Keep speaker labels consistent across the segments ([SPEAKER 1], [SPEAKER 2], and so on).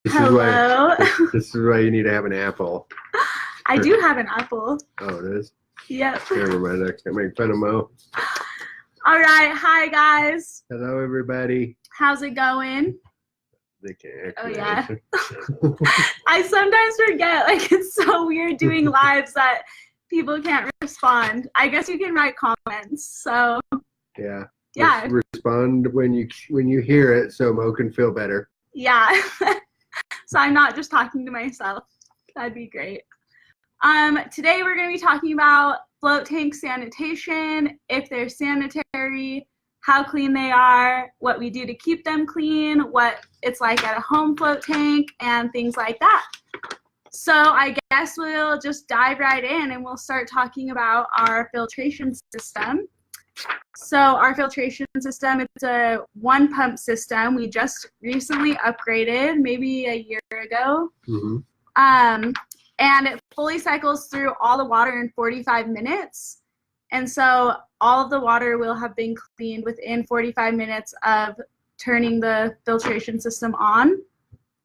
[SPEAKER 1] This is why
[SPEAKER 2] Hello.
[SPEAKER 1] this is why you need to have an apple.
[SPEAKER 2] I do have an apple.
[SPEAKER 1] Oh, it is?
[SPEAKER 2] Yep.
[SPEAKER 1] Never mind, I can't make fun of Mo.
[SPEAKER 2] All right. Hi, guys.
[SPEAKER 1] Hello, everybody.
[SPEAKER 2] How's it going?
[SPEAKER 1] They can't.
[SPEAKER 2] Oh, yeah. I sometimes forget. Like, it's so weird doing lives that people can't respond. I guess you can write comments. So,
[SPEAKER 1] Yeah.
[SPEAKER 2] yeah.
[SPEAKER 1] Just respond when you hear it so Mo can feel better.
[SPEAKER 2] Yeah. So I'm not just talking to myself. That'd be great. Today we're going to be talking about float tank sanitation, if they're sanitary, how clean they are, what we do to keep them clean, what it's like at a home float tank, and things like that. So I guess we'll just dive right in and we'll start talking about our filtration system. So our filtration system, it's a one pump system. We just recently upgraded, maybe a year ago.
[SPEAKER 1] Mm-hmm.
[SPEAKER 2] And it fully cycles through all the water in 45 minutes. And so all of the water will have been cleaned within 45 minutes of turning the filtration system on.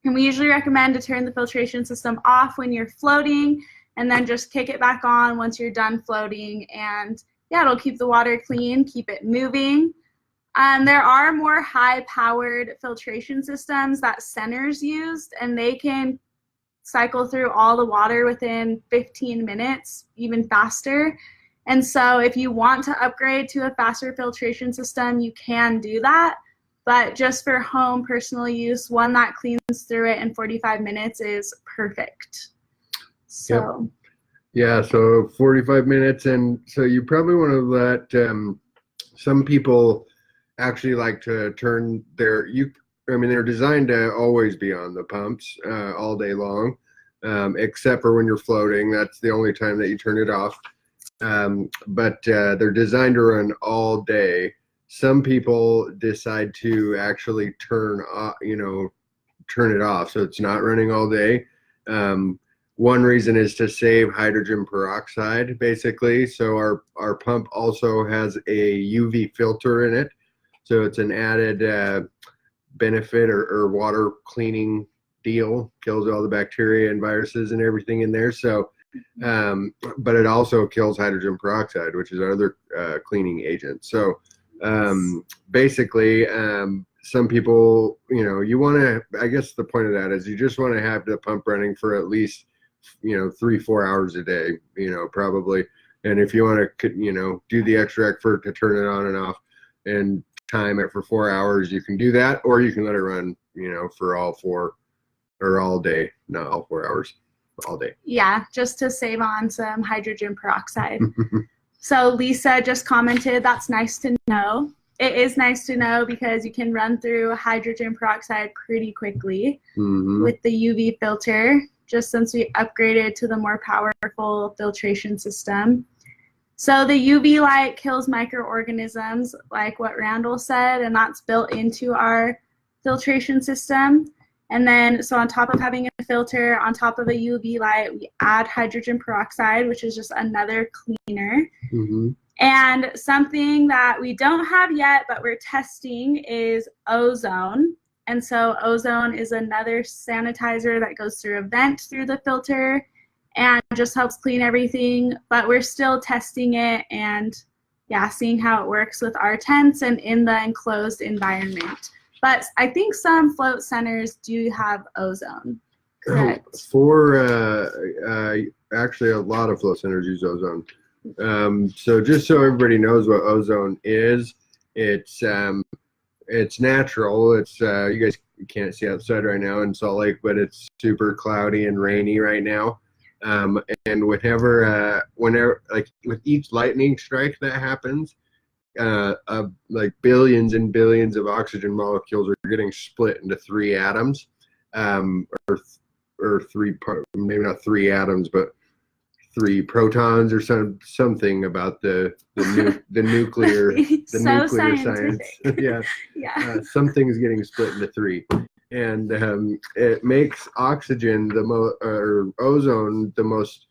[SPEAKER 2] And we usually recommend to turn the filtration system off when you're floating and then just kick it back on once you're done floating. And yeah, it'll keep the water clean, keep it moving. There are more high-powered filtration systems that centers used, and they can cycle through all the water within 15 minutes, even faster. And so if you want to upgrade to a faster filtration system, you can do that. But just for home personal use, one that cleans through it in 45 minutes is perfect. So.
[SPEAKER 1] Yep. Yeah, so 45 minutes, and so you probably want to let some people actually like to turn they're designed to always be on the pumps all day long, except for when you're floating. That's the only time that you turn it off. But they're designed to run all day. Some people decide to actually turn it off so it's not running all day. One reason is to save hydrogen peroxide, basically. So our pump also has a UV filter in it. So it's an added benefit or water cleaning deal. Kills all the bacteria and viruses and everything in there. So, but it also kills hydrogen peroxide, which is another cleaning agent. So basically, some people, you want to, I guess the point of that is you just want to have the pump running for at least 3-4 hours a day, probably. And if you want to, do the extra effort to turn it on and off and time it for 4 hours, you can do that, or you can let it run, for all 4 or all day, not all 4 hours, all day.
[SPEAKER 2] Yeah, just to save on some hydrogen peroxide. So Lisa just commented, that's nice to know. It is nice to know because you can run through hydrogen peroxide pretty quickly with the UV filter, just since we upgraded to the more powerful filtration system. So the UV light kills microorganisms, like what Randall said, and that's built into our filtration system. And then, so on top of having a filter, on top of a UV light, we add hydrogen peroxide, which is just another cleaner. And something that we don't have yet, but we're testing, is ozone. And so ozone is another sanitizer that goes through a vent through the filter and just helps clean everything. But we're still testing it and, yeah, seeing how it works with our tents and in the enclosed environment. But I think some float centers do have ozone, correct?
[SPEAKER 1] Actually, a lot of float centers use ozone. So just so everybody knows what ozone is, it's natural. It's you guys can't see outside right now in Salt Lake, but it's super cloudy and rainy right now. And whenever like with each lightning strike that happens, like billions and billions of oxygen molecules are getting split into 3 atoms, or maybe not 3 atoms, but 3 protons or something about the nuclear science. Yeah. Something's getting split into 3, and it makes oxygen or ozone the most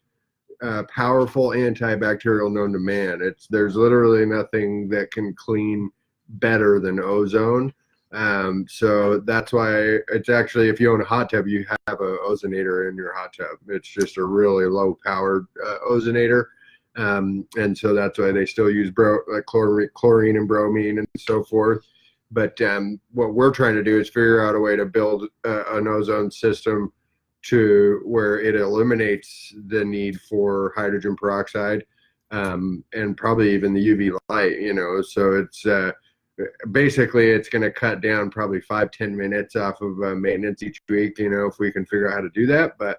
[SPEAKER 1] powerful antibacterial known to man. There's literally nothing that can clean better than ozone. So that's why it's actually, if you own a hot tub, you have a ozonator in your hot tub. It's just a really low powered ozonator. And so that's why they still use chlorine and bromine and so forth. But what we're trying to do is figure out a way to build an ozone system to where it eliminates the need for hydrogen peroxide, and probably even the UV light, so it's basically it's going to cut down probably 5-10 minutes off of maintenance each week, if we can figure out how to do that. But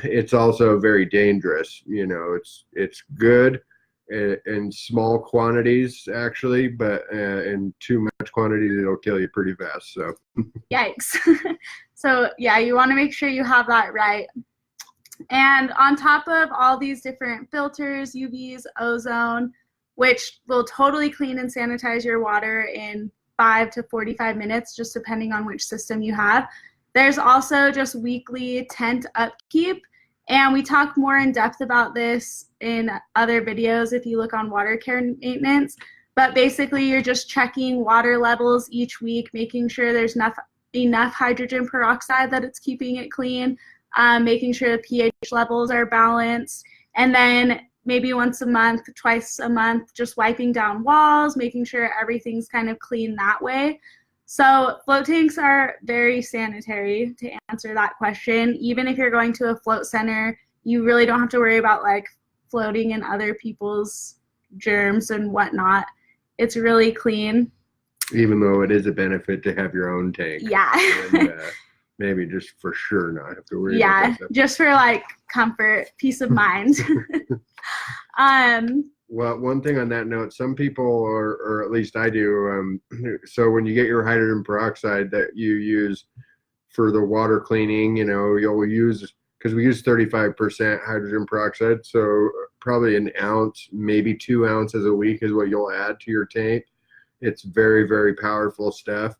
[SPEAKER 1] it's also very dangerous. It's good in small quantities actually, but in too much quantities it'll kill you pretty fast. So
[SPEAKER 2] yikes. So yeah, you want to make sure you have that right. And on top of all these different filters, UVs, ozone, which will totally clean and sanitize your water in 5 to 45 minutes, just depending on which system you have. There's also just weekly tent upkeep. And we talk more in depth about this in other videos if you look on water care maintenance. But basically, you're just checking water levels each week, making sure there's enough hydrogen peroxide that it's keeping it clean, making sure the pH levels are balanced, and then maybe once a month, twice a month, just wiping down walls, making sure everything's kind of clean that way. So float tanks are very sanitary, to answer that question. Even if you're going to a float center, you really don't have to worry about like floating in other people's germs and whatnot. It's really clean.
[SPEAKER 1] Even though it is a benefit to have your own tank.
[SPEAKER 2] Yeah.
[SPEAKER 1] And maybe just for sure not have to worry about that stuff.
[SPEAKER 2] Just for like comfort, peace of mind.
[SPEAKER 1] Well, one thing on that note, some people, or at least I do, so when you get your hydrogen peroxide that you use for the water cleaning, you'll use, because we use 35% hydrogen peroxide, so probably an ounce, maybe 2 ounces a week is what you'll add to your tank. It's very, very powerful stuff.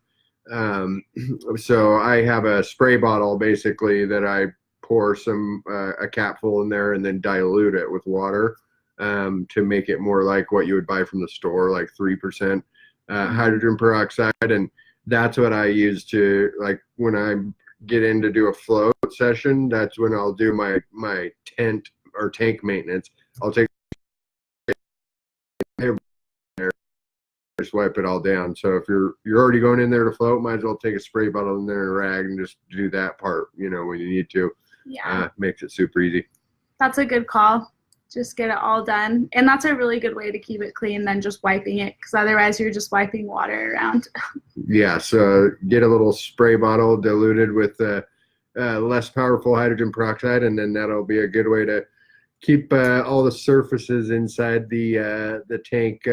[SPEAKER 1] So I have a spray bottle basically that I pour a capful in there and then dilute it with water. To make it more like what you would buy from the store, like 3% hydrogen peroxide. And that's what I use to, like, when I get in to do a float session, that's when I'll do my tent or tank maintenance. I'll take just wipe it all down. So if you're already going in there to float, might as well take a spray bottle in there and a rag and just do that part, when you need to.
[SPEAKER 2] Yeah.
[SPEAKER 1] Makes it super easy.
[SPEAKER 2] That's a good call. Just get it all done. And that's a really good way to keep it clean than just wiping it, because otherwise you're just wiping water around.
[SPEAKER 1] Yeah, so get a little spray bottle diluted with less powerful hydrogen peroxide, and then that'll be a good way to keep all the surfaces inside the tank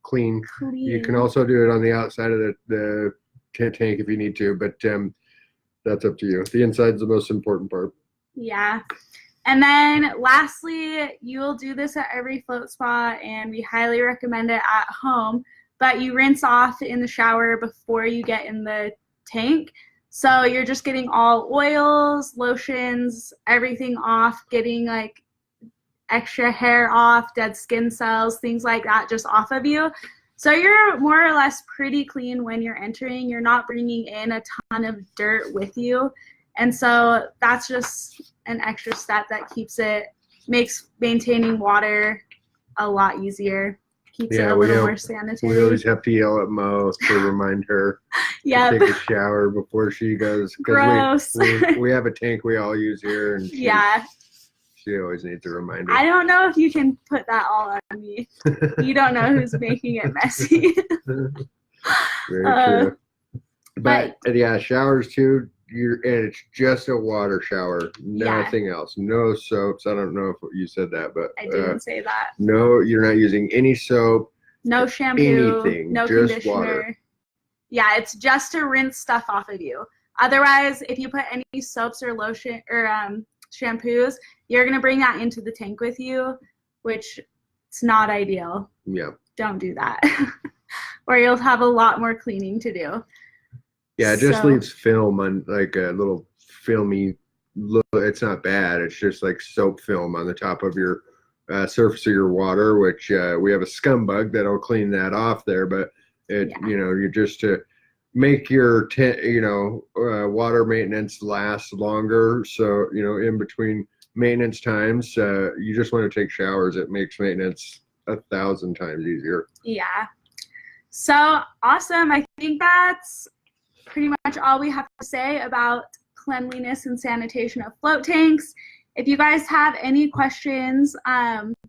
[SPEAKER 1] clean. You can also do it on the outside of the tank if you need to, but that's up to you. The inside's the most important part.
[SPEAKER 2] Yeah. And then lastly, you will do this at every float spa, and we highly recommend it at home, but you rinse off in the shower before you get in the tank. So you're just getting all oils, lotions, everything off, getting like extra hair off, dead skin cells, things like that just off of you. So you're more or less pretty clean when you're entering. You're not bringing in a ton of dirt with you. And so that's just an extra step that makes maintaining water a lot easier. Keeps it a little more sanitary.
[SPEAKER 1] We always have to yell at Mo to remind her to take a shower before she goes.
[SPEAKER 2] Gross.
[SPEAKER 1] We have a tank we all use here, and she always needs a reminder.
[SPEAKER 2] I don't know if you can put that all on me. You don't know who's making it messy.
[SPEAKER 1] Very true. But yeah, showers too. And it's just a water shower, nothing else. No soaps. I don't know if you said that, but
[SPEAKER 2] I didn't say that.
[SPEAKER 1] No, you're not using any soap.
[SPEAKER 2] No shampoo.
[SPEAKER 1] Anything.
[SPEAKER 2] No
[SPEAKER 1] just
[SPEAKER 2] conditioner.
[SPEAKER 1] Water.
[SPEAKER 2] Yeah, it's just to rinse stuff off of you. Otherwise, if you put any soaps or lotion or shampoos, you're gonna bring that into the tank with you, which it's not ideal.
[SPEAKER 1] Yeah.
[SPEAKER 2] Don't do that, or you'll have a lot more cleaning to do.
[SPEAKER 1] Yeah, it just leaves film on, like a little filmy look. It's not bad. It's just like soap film on the top of your surface of your water, which we have a scum bug that'll clean that off there. But you're just to make your water maintenance last longer. So in between maintenance times, you just want to take showers. It makes maintenance 1,000 times easier.
[SPEAKER 2] Yeah. So awesome. I think that's pretty much all we have to say about cleanliness and sanitation of float tanks. If you guys have any questions,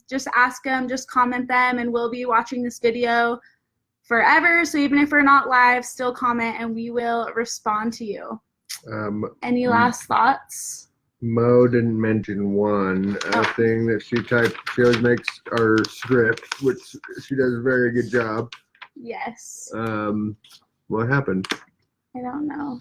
[SPEAKER 2] just ask them, just comment them, and we'll be watching this video forever. So even if we're not live, still comment and we will respond to you. Any last thoughts?
[SPEAKER 1] Mo didn't mention one thing that she typed. She always makes our script, which she does a very good job.
[SPEAKER 2] Yes.
[SPEAKER 1] What happened?
[SPEAKER 2] I don't know.